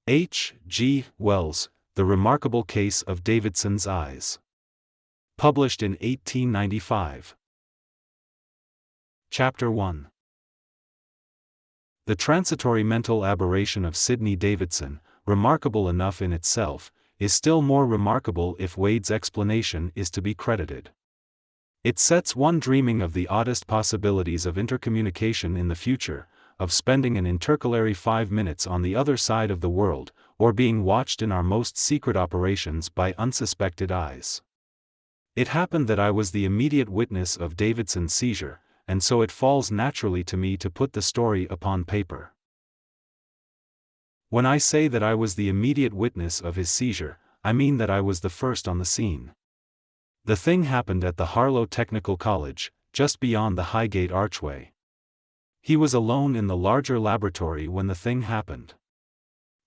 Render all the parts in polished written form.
H. G. Wells, The Remarkable Case of Davidson's Eyes. Published in 1895. Chapter 1. The transitory mental aberration of Sidney Davidson, remarkable enough in itself, is still more remarkable if Wade's explanation is to be credited. It sets one dreaming of the oddest possibilities of intercommunication in the future, of spending an intercalary 5 minutes on the other side of the world, or being watched in our most secret operations by unsuspected eyes. It happened that I was the immediate witness of Davidson's seizure, and so it falls naturally to me to put the story upon paper. When I say that I was the immediate witness of his seizure, I mean that I was the first on the scene. The thing happened at the Harlow Technical College, just beyond the Highgate Archway. He was alone in the larger laboratory when the thing happened.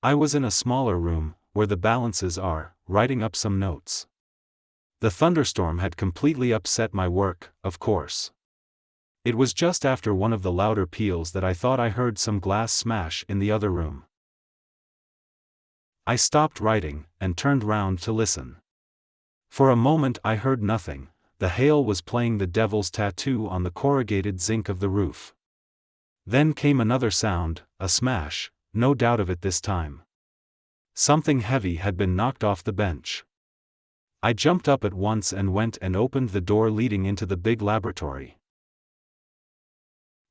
I was in a smaller room, where the balances are, writing up some notes. The thunderstorm had completely upset my work, of course. It was just after one of the louder peals that I thought I heard some glass smash in the other room. I stopped writing, and turned round to listen. For a moment I heard nothing. The hail was playing the devil's tattoo on the corrugated zinc of the roof. Then came another sound, a smash, no doubt of it this time. Something heavy had been knocked off the bench. I jumped up at once and went and opened the door leading into the big laboratory.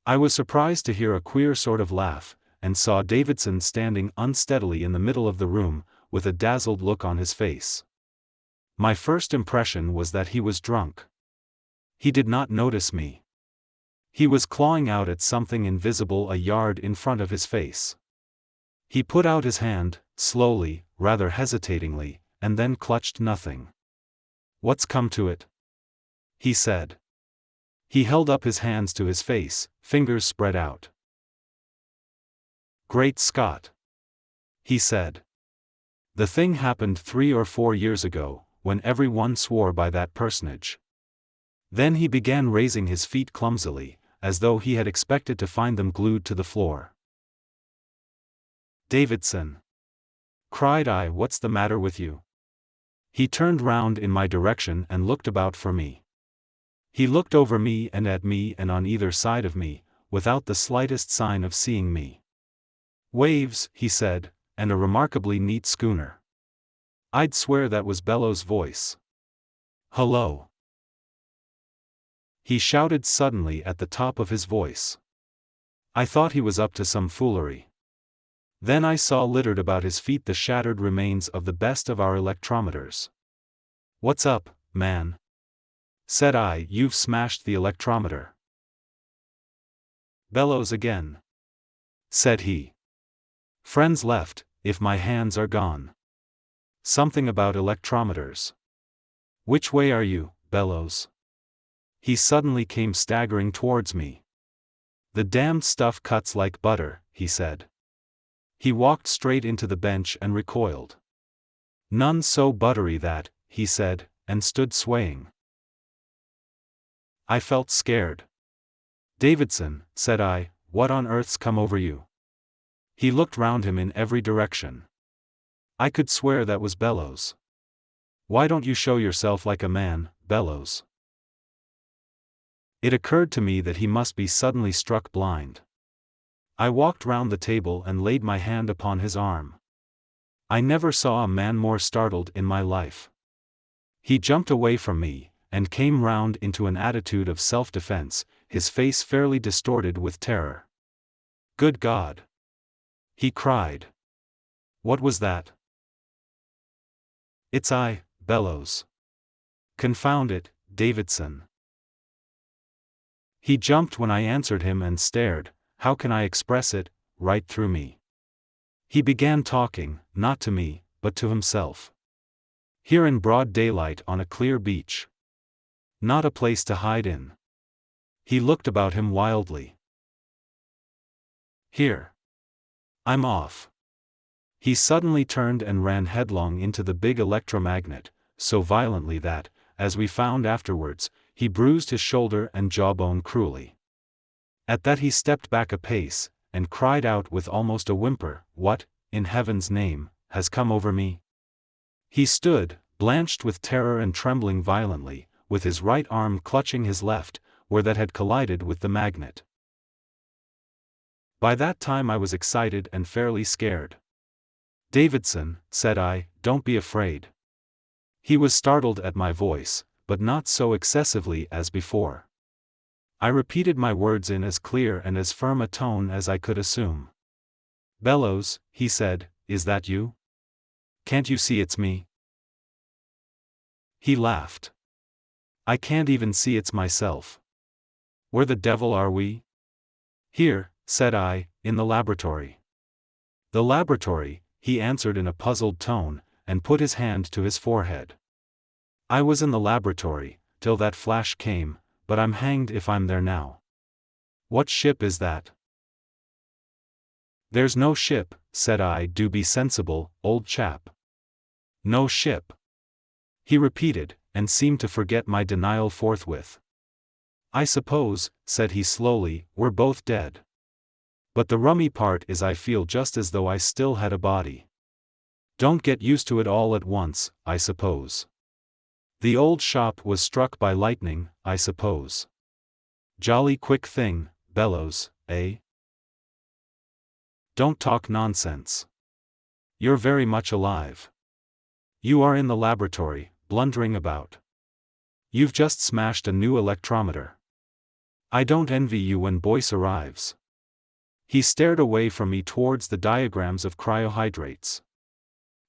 I was surprised to hear a queer sort of laugh, and saw Davidson standing unsteadily in the middle of the room, with a dazzled look on his face. My first impression was that he was drunk. He did not notice me. He was clawing out at something invisible a yard in front of his face. He put out his hand, slowly, rather hesitatingly, and then clutched nothing. "What's come to it?" he said. He held up his hands to his face, fingers spread out. "Great Scott!" he said. "The thing happened 3 or 4 years ago, when everyone swore by that personage." Then he began raising his feet clumsily, as though he had expected to find them glued to the floor. "Davidson!" cried I, "what's the matter with you?" He turned round in my direction and looked about for me. He looked over me and at me and on either side of me, without the slightest sign of seeing me. "Waves," he said, "and a remarkably neat schooner." I'd swear that was Bellow's voice. "Hello!" he shouted suddenly at the top of his voice. I thought he was up to some foolery. Then I saw littered about his feet the shattered remains of the best of our electrometers. "What's up, man?" said I. "You've smashed the electrometer." "Bellows again," said he. "Friends left, if my hands are gone. Something about electrometers. Which way are you, Bellows?" He suddenly came staggering towards me. "The damned stuff cuts like butter," he said. He walked straight into the bench and recoiled. "None so buttery that," he said, and stood swaying. I felt scared. "Davidson," said I, "what on earth's come over you?" He looked round him in every direction. I could swear that was Bellows. "Why don't you show yourself like a man, Bellows?" It occurred to me that he must be suddenly struck blind. I walked round the table and laid my hand upon his arm. I never saw a man more startled in my life. He jumped away from me, and came round into an attitude of self-defense, his face fairly distorted with terror. "Good God!" he cried. "What was that?" "It's I, Bellows. Confound it, Davidson." He jumped when I answered him and stared, how can I express it, right through me. He began talking, not to me, but to himself. Here in broad daylight on a clear beach. Not a place to hide in. He looked about him wildly. "Here. I'm off." He suddenly turned and ran headlong into the big electromagnet, so violently that, as we found afterwards, he bruised his shoulder and jawbone cruelly. At that he stepped back a pace, and cried out with almost a whimper, "What, in heaven's name, has come over me?" He stood, blanched with terror and trembling violently, with his right arm clutching his left, where that had collided with the magnet. By that time I was excited and fairly scared. "Davidson," said I, "don't be afraid." He was startled at my voice, but not so excessively as before. I repeated my words in as clear and as firm a tone as I could assume. "Bellows," he said, "is that you? Can't you see it's me?" He laughed. "I can't even see it's myself." "Where the devil are we?" "Here," said I, "in the laboratory." "The laboratory," he answered in a puzzled tone, and put his hand to his forehead. "I was in the laboratory, till that flash came, but I'm hanged if I'm there now." "What ship is that?" "There's no ship," said I. "Do be sensible, old chap." "No ship," he repeated, and seemed to forget my denial forthwith. "I suppose," said he slowly, "we're both dead. But the rummy part is I feel just as though I still had a body. Don't get used to it all at once, I suppose. The old shop was struck by lightning, I suppose. Jolly quick thing, Bellows, eh? Don't talk nonsense. You're very much alive. You are in the laboratory, blundering about. You've just smashed a new electrometer. I don't envy you when Boyce arrives." He stared away from me towards the diagrams of cryohydrates.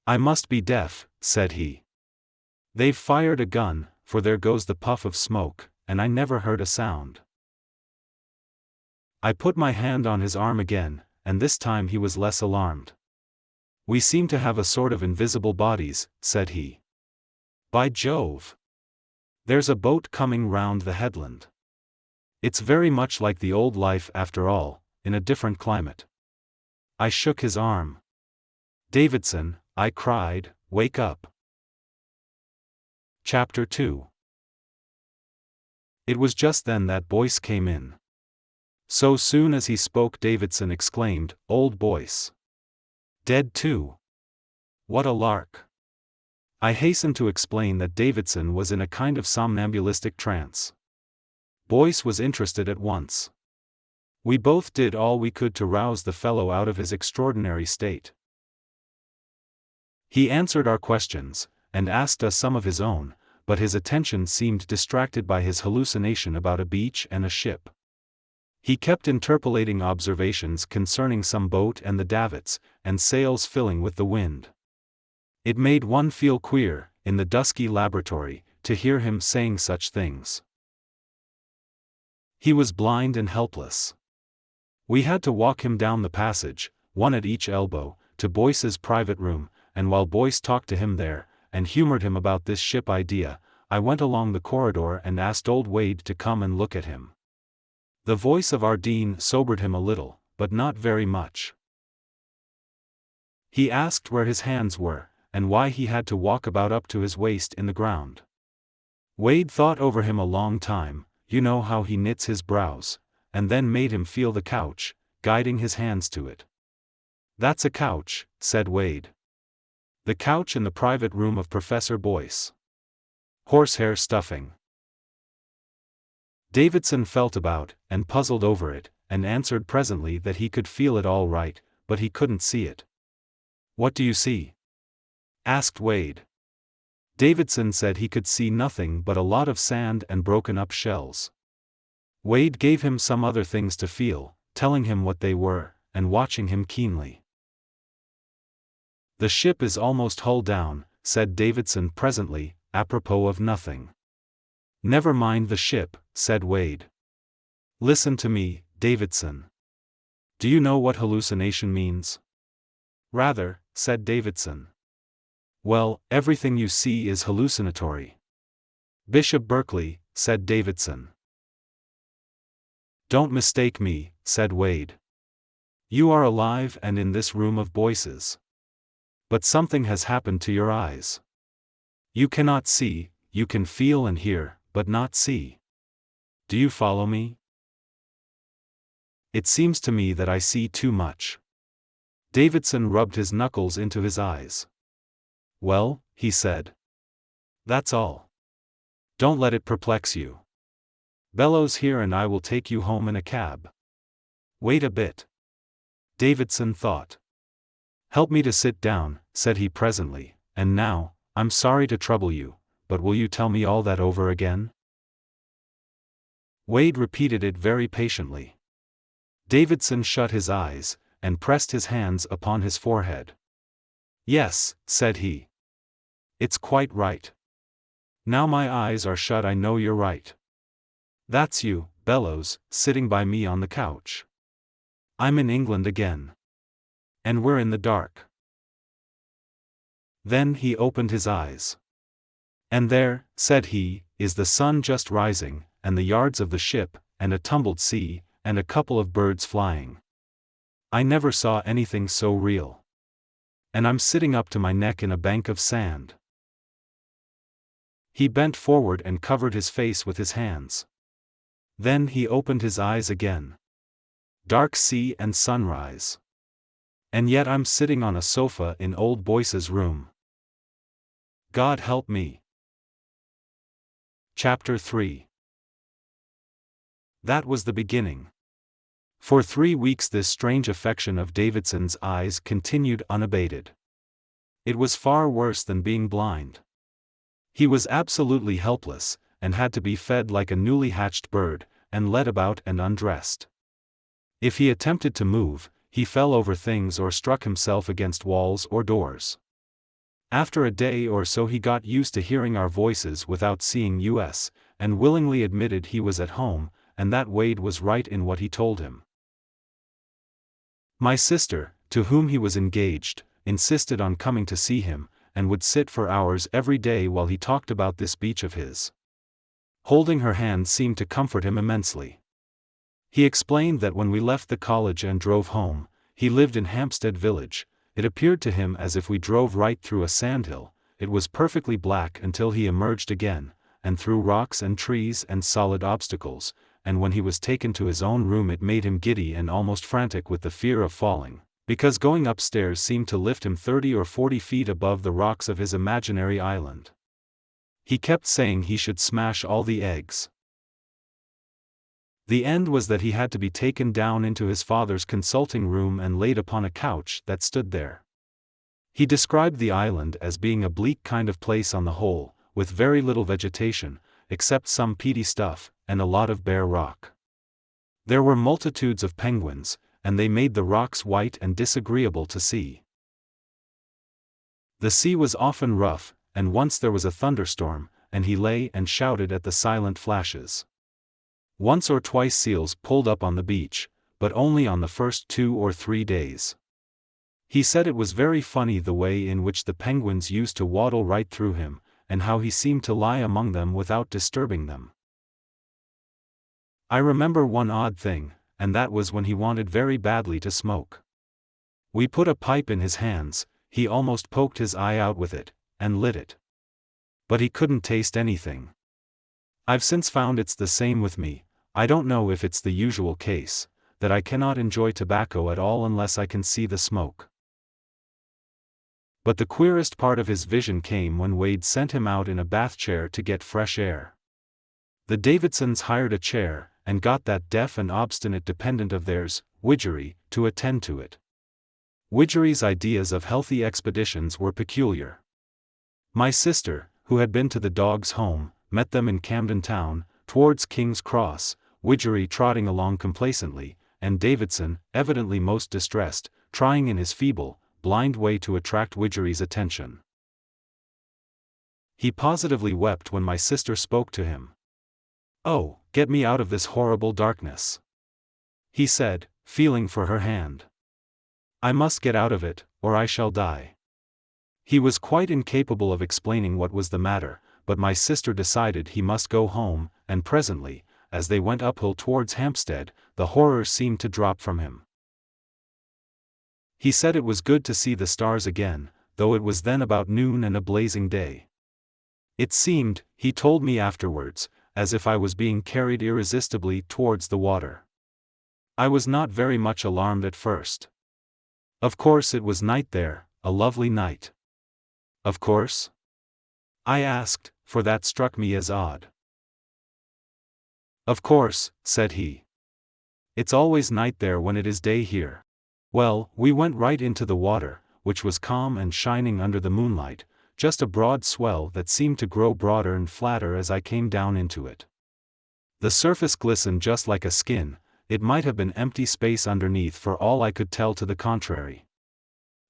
"I must be deaf," said he. "They've fired a gun, for there goes the puff of smoke, and I never heard a sound." I put my hand on his arm again, and this time he was less alarmed. "We seem to have a sort of invisible bodies," said he. "By Jove! There's a boat coming round the headland. It's very much like the old life after all, in a different climate." I shook his arm. "Davidson," I cried, "wake up." Chapter 2. It was just then that Boyce came in. So soon as he spoke, Davidson exclaimed, "Old Boyce. Dead too. What a lark." I hastened to explain that Davidson was in a kind of somnambulistic trance. Boyce was interested at once. We both did all we could to rouse the fellow out of his extraordinary state. He answered our questions, and asked us some of his own, but his attention seemed distracted by his hallucination about a beach and a ship. He kept interpolating observations concerning some boat and the davits, and sails filling with the wind. It made one feel queer, in the dusky laboratory, to hear him saying such things. He was blind and helpless. We had to walk him down the passage, one at each elbow, to Boyce's private room, and while Boyce talked to him there, and humored him about this ship idea, I went along the corridor and asked old Wade to come and look at him. The voice of our dean sobered him a little, but not very much. He asked where his hands were, and why he had to walk about up to his waist in the ground. Wade thought over him a long time, you know how he knits his brows, and then made him feel the couch, guiding his hands to it. "That's a couch," said Wade. "The couch in the private room of Professor Boyce. Horsehair stuffing." Davidson felt about, and puzzled over it, and answered presently that he could feel it all right, but he couldn't see it. "What do you see?" asked Wade. Davidson said he could see nothing but a lot of sand and broken-up shells. Wade gave him some other things to feel, telling him what they were, and watching him keenly. "The ship is almost hull down," said Davidson presently, apropos of nothing. "Never mind the ship," said Wade. "Listen to me, Davidson. Do you know what hallucination means?" "Rather," said Davidson. "Well, everything you see is hallucinatory." "Bishop Berkeley," said Davidson. "Don't mistake me," said Wade. "You are alive and in this room of Boyce's. But something has happened to your eyes. You cannot see, you can feel and hear, but not see. Do you follow me? It seems to me that I see too much. Davidson rubbed his knuckles into his eyes. "Well," he said. "That's all. Don't let it perplex you. Bellows here and I will take you home in a cab." "Wait a bit," Davidson thought. "Help me to sit down," said he presently, "and now, I'm sorry to trouble you, but will you tell me all that over again?" Wade repeated it very patiently. Davidson shut his eyes, and pressed his hands upon his forehead. "Yes," said he. "It's quite right. Now my eyes are shut I know you're right. That's you, Bellows, sitting by me on the couch. I'm in England again. And we're in the dark." Then he opened his eyes. "And there," said he, "is the sun just rising, and the yards of the ship, and a tumbled sea, and a couple of birds flying. I never saw anything so real. And I'm sitting up to my neck in a bank of sand." He bent forward and covered his face with his hands. Then he opened his eyes again. "Dark sea and sunrise. And yet I'm sitting on a sofa in old Boyce's room. God help me." Chapter 3. That was the beginning. For 3 weeks this strange affection of Davidson's eyes continued unabated. It was far worse than being blind. He was absolutely helpless, and had to be fed like a newly hatched bird, and led about and undressed. If he attempted to move, he fell over things or struck himself against walls or doors. After a day or so he got used to hearing our voices without seeing us, and willingly admitted he was at home, and that Wade was right in what he told him. My sister, to whom he was engaged, insisted on coming to see him, and would sit for hours every day while he talked about this beach of his. Holding her hand seemed to comfort him immensely. He explained that when we left the college and drove home, he lived in Hampstead Village. It appeared to him as if we drove right through a sandhill. It was perfectly black until he emerged again, and through rocks and trees and solid obstacles, and when he was taken to his own room it made him giddy and almost frantic with the fear of falling, because going upstairs seemed to lift him 30 or 40 feet above the rocks of his imaginary island. He kept saying he should smash all the eggs. The end was that he had to be taken down into his father's consulting room and laid upon a couch that stood there. He described the island as being a bleak kind of place on the whole, with very little vegetation, except some peaty stuff, and a lot of bare rock. There were multitudes of penguins, and they made the rocks white and disagreeable to see. The sea was often rough, and once there was a thunderstorm, and he lay and shouted at the silent flashes. Once or twice seals pulled up on the beach, but only on the first 2 or 3 days. He said it was very funny the way in which the penguins used to waddle right through him, and how he seemed to lie among them without disturbing them. I remember one odd thing, and that was when he wanted very badly to smoke. We put a pipe in his hands, he almost poked his eye out with it, and lit it. But he couldn't taste anything. I've since found it's the same with me. I don't know if it's the usual case, that I cannot enjoy tobacco at all unless I can see the smoke. But the queerest part of his vision came when Wade sent him out in a bath chair to get fresh air. The Davidsons hired a chair, and got that deaf and obstinate dependent of theirs, Widgery, to attend to it. Widgery's ideas of healthy expeditions were peculiar. My sister, who had been to the dog's home, met them in Camden Town, towards King's Cross, Widgery trotting along complacently, and Davidson, evidently most distressed, trying in his feeble, blind way to attract Widgery's attention. He positively wept when my sister spoke to him. "Oh, get me out of this horrible darkness," he said, feeling for her hand. "I must get out of it, or I shall die." He was quite incapable of explaining what was the matter, but my sister decided he must go home, and presently, as they went uphill towards Hampstead, the horror seemed to drop from him. He said it was good to see the stars again, though it was then about noon and a blazing day. It seemed, he told me afterwards, as if I was being carried irresistibly towards the water. I was not very much alarmed at first. Of course it was night there, a lovely night. Of course? I asked, for that struck me as odd. Of course, said he. It's always night there when it is day here. Well, we went right into the water, which was calm and shining under the moonlight, just a broad swell that seemed to grow broader and flatter as I came down into it. The surface glistened just like a skin, it might have been empty space underneath for all I could tell to the contrary.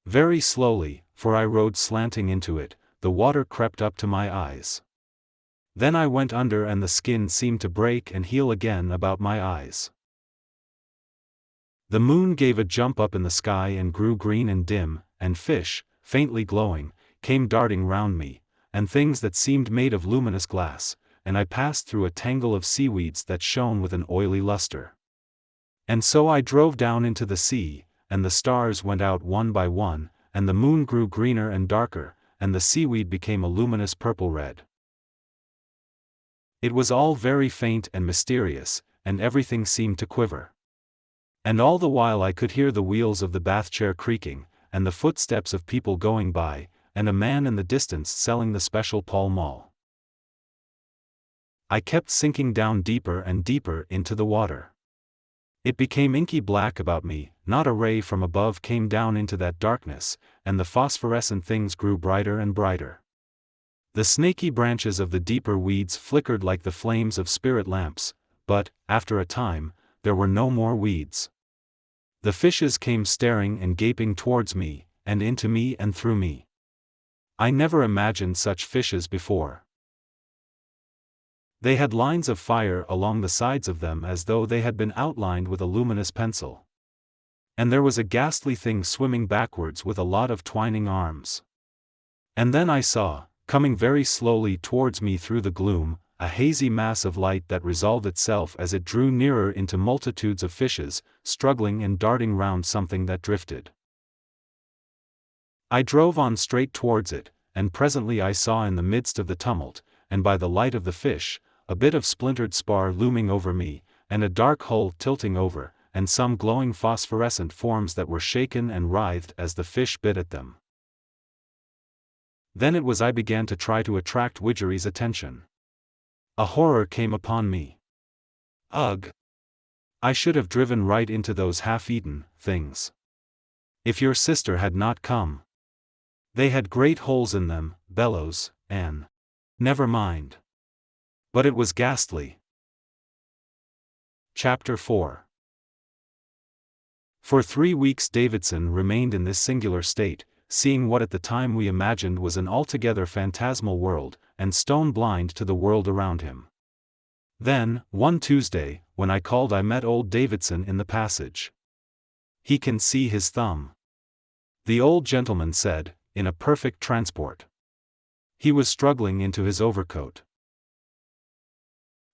Very slowly, for I rode slanting into it, the water crept up to my eyes. Then I went under and the skin seemed to break and heal again about my eyes. The moon gave a jump up in the sky and grew green and dim, and fish, faintly glowing, came darting round me, and things that seemed made of luminous glass, and I passed through a tangle of seaweeds that shone with an oily luster. And so I drove down into the sea, and the stars went out one by one, and the moon grew greener and darker, and the seaweed became a luminous purple-red. It was all very faint and mysterious, and everything seemed to quiver. And all the while I could hear the wheels of the bath chair creaking, and the footsteps of people going by, and a man in the distance selling the special Pall Mall. I kept sinking down deeper and deeper into the water. It became inky black about me, not a ray from above came down into that darkness, and the phosphorescent things grew brighter and brighter. The snaky branches of the deeper weeds flickered like the flames of spirit lamps, but, after a time, there were no more weeds. The fishes came staring and gaping towards me, and into me and through me. I never imagined such fishes before. They had lines of fire along the sides of them as though they had been outlined with a luminous pencil. And there was a ghastly thing swimming backwards with a lot of twining arms. And then I saw, coming very slowly towards me through the gloom, a hazy mass of light that resolved itself as it drew nearer into multitudes of fishes, struggling and darting round something that drifted. I drove on straight towards it, and presently I saw in the midst of the tumult, and by the light of the fish, a bit of splintered spar looming over me, and a dark hull tilting over, and some glowing phosphorescent forms that were shaken and writhed as the fish bit at them. Then it was I began to try to attract Widgery's attention. A horror came upon me. Ugh! I should have driven right into those half-eaten things. If your sister had not come. They had great holes in them, bellows, and... Never mind. But it was ghastly. Chapter 4. For 3 weeks Davidson remained in this singular state, seeing what at the time we imagined was an altogether phantasmal world, and stone-blind to the world around him. Then, one Tuesday, when I called I met old Davidson in the passage. He can see his thumb. The old gentleman said, in a perfect transport. He was struggling into his overcoat.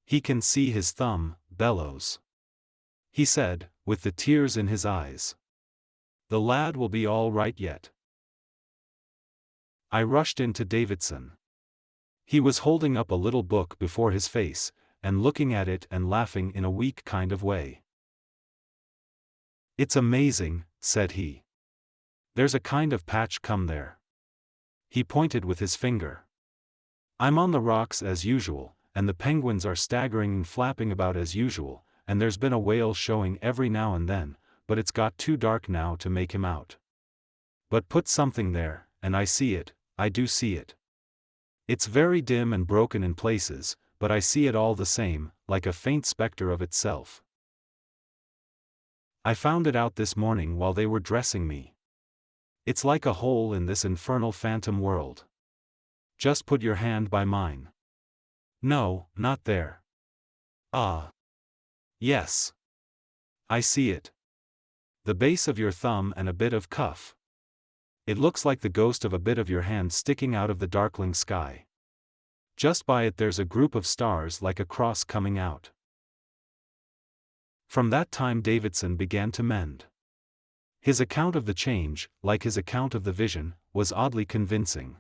He can see his thumb, bellows. He said, with the tears in his eyes. The lad will be all right yet. I rushed into Davidson. He was holding up a little book before his face, and looking at it and laughing in a weak kind of way. It's amazing, said he. There's a kind of patch come there. He pointed with his finger. I'm on the rocks as usual, and the penguins are staggering and flapping about as usual, and there's been a whale showing every now and then, but it's got too dark now to make him out. But put something there, and I see it, I do see it. It's very dim and broken in places, but I see it all the same, like a faint specter of itself. I found it out this morning while they were dressing me. It's like a hole in this infernal phantom world. Just put your hand by mine. No, not there. Ah. Yes. I see it. The base of your thumb and a bit of cuff. It looks like the ghost of a bit of your hand sticking out of the darkling sky. Just by it there's a group of stars like a cross coming out. From that time Davidson began to mend. His account of the change, like his account of the vision, was oddly convincing.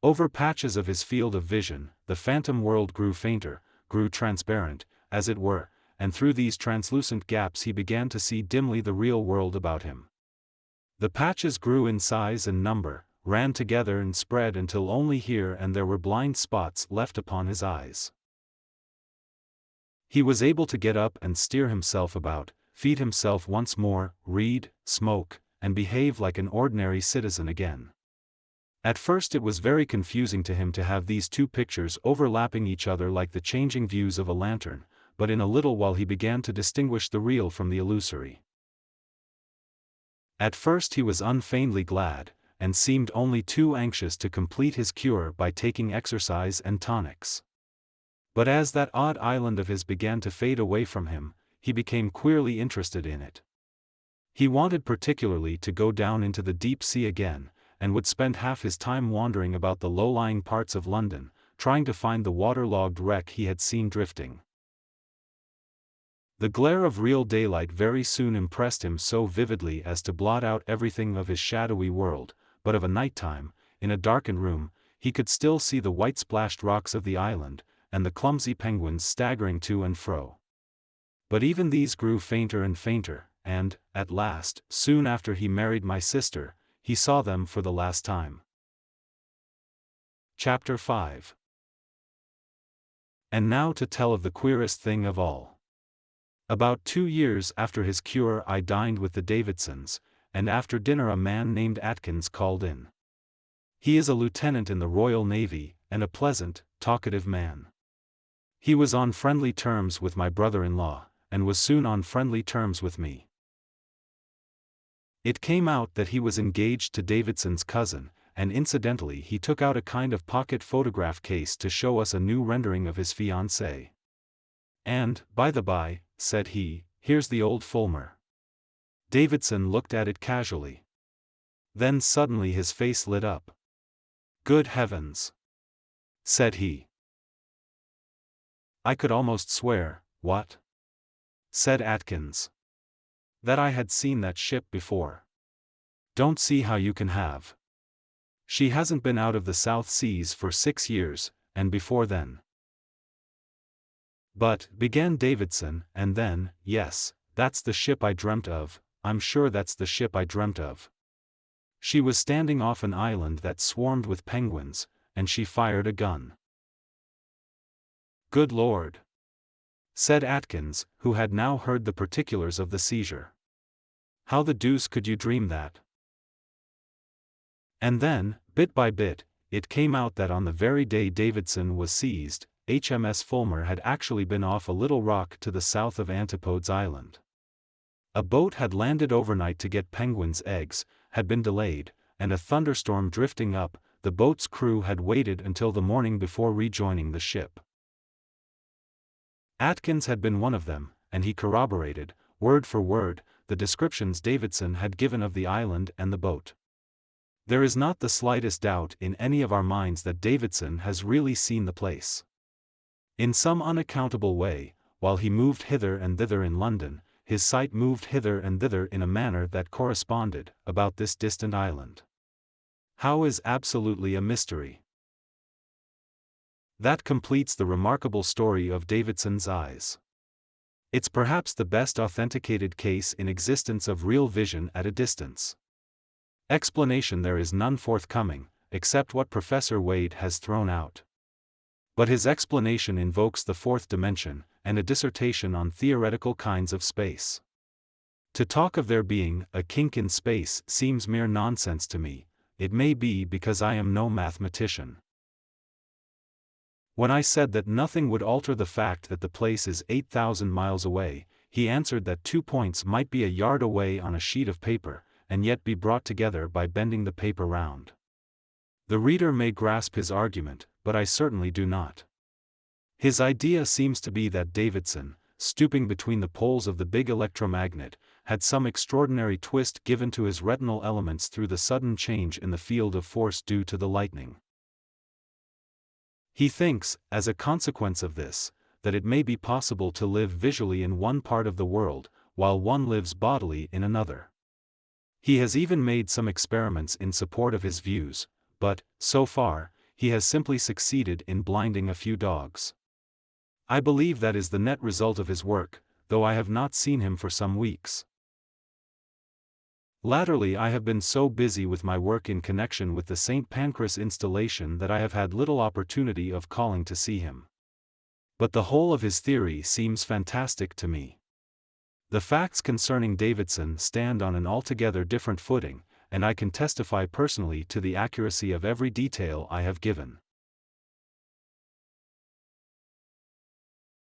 Over patches of his field of vision, the phantom world grew fainter, grew transparent, as it were, and through these translucent gaps he began to see dimly the real world about him. The patches grew in size and number, ran together and spread until only here and there were blind spots left upon his eyes. He was able to get up and steer himself about, feed himself once more, read, smoke, and behave like an ordinary citizen again. At first it was very confusing to him to have these two pictures overlapping each other like the changing views of a lantern, but in a little while he began to distinguish the real from the illusory. At first he was unfeignedly glad, and seemed only too anxious to complete his cure by taking exercise and tonics. But as that odd island of his began to fade away from him, he became queerly interested in it. He wanted particularly to go down into the deep sea again, and would spend half his time wandering about the low-lying parts of London, trying to find the waterlogged wreck he had seen drifting. The glare of real daylight very soon impressed him so vividly as to blot out everything of his shadowy world, but of a night-time, in a darkened room, he could still see the white-splashed rocks of the island, and the clumsy penguins staggering to and fro. But even these grew fainter and fainter, and, at last, soon after he married my sister, he saw them for the last time. Chapter 5. And now to tell of the queerest thing of all. About 2 years after his cure I dined with the Davidsons, and after dinner a man named Atkins called in. He is a lieutenant in the Royal Navy, and a pleasant, talkative man. He was on friendly terms with my brother-in-law, and was soon on friendly terms with me. It came out that he was engaged to Davidson's cousin, and incidentally he took out a kind of pocket photograph case to show us a new rendering of his fiancée. And, by the by, said he, here's the old Fulmer. Davidson looked at it casually. Then suddenly his face lit up. Good heavens! Said he. I could almost swear, what? Said Atkins. That I had seen that ship before. Don't see how you can have. She hasn't been out of the South Seas for 6 years, and before then. But, began Davidson, and then, yes, that's the ship I dreamt of, I'm sure that's the ship I dreamt of. She was standing off an island that swarmed with penguins, and she fired a gun. Good Lord! Said Atkins, who had now heard the particulars of the seizure. How the deuce could you dream that? And then, bit by bit, it came out that on the very day Davidson was seized, HMS Fulmer had actually been off a little rock to the south of Antipodes Island. A boat had landed overnight to get penguins' eggs, had been delayed, and a thunderstorm drifting up, the boat's crew had waited until the morning before rejoining the ship. Atkins had been one of them, and he corroborated, word for word, the descriptions Davidson had given of the island and the boat. There is not the slightest doubt in any of our minds that Davidson has really seen the place. In some unaccountable way, while he moved hither and thither in London, his sight moved hither and thither in a manner that corresponded, about this distant island. How is absolutely a mystery. That completes the remarkable story of Davidson's eyes. It's perhaps the best authenticated case in existence of real vision at a distance. Explanation there is none forthcoming, except what Professor Wade has thrown out. But his explanation invokes the fourth dimension, and a dissertation on theoretical kinds of space. To talk of there being a kink in space seems mere nonsense to me. It may be because I am no mathematician. When I said that nothing would alter the fact that the place is 8,000 miles away, he answered that 2 points might be a yard away on a sheet of paper, and yet be brought together by bending the paper round. The reader may grasp his argument, but I certainly do not. His idea seems to be that Davidson, stooping between the poles of the big electromagnet, had some extraordinary twist given to his retinal elements through the sudden change in the field of force due to the lightning. He thinks, as a consequence of this, that it may be possible to live visually in one part of the world, while one lives bodily in another. He has even made some experiments in support of his views, but, so far, he has simply succeeded in blinding a few dogs. I believe that is the net result of his work, though I have not seen him for some weeks. Latterly I have been so busy with my work in connection with the St. Pancras installation that I have had little opportunity of calling to see him. But the whole of his theory seems fantastic to me. The facts concerning Davidson stand on an altogether different footing, and I can testify personally to the accuracy of every detail I have given.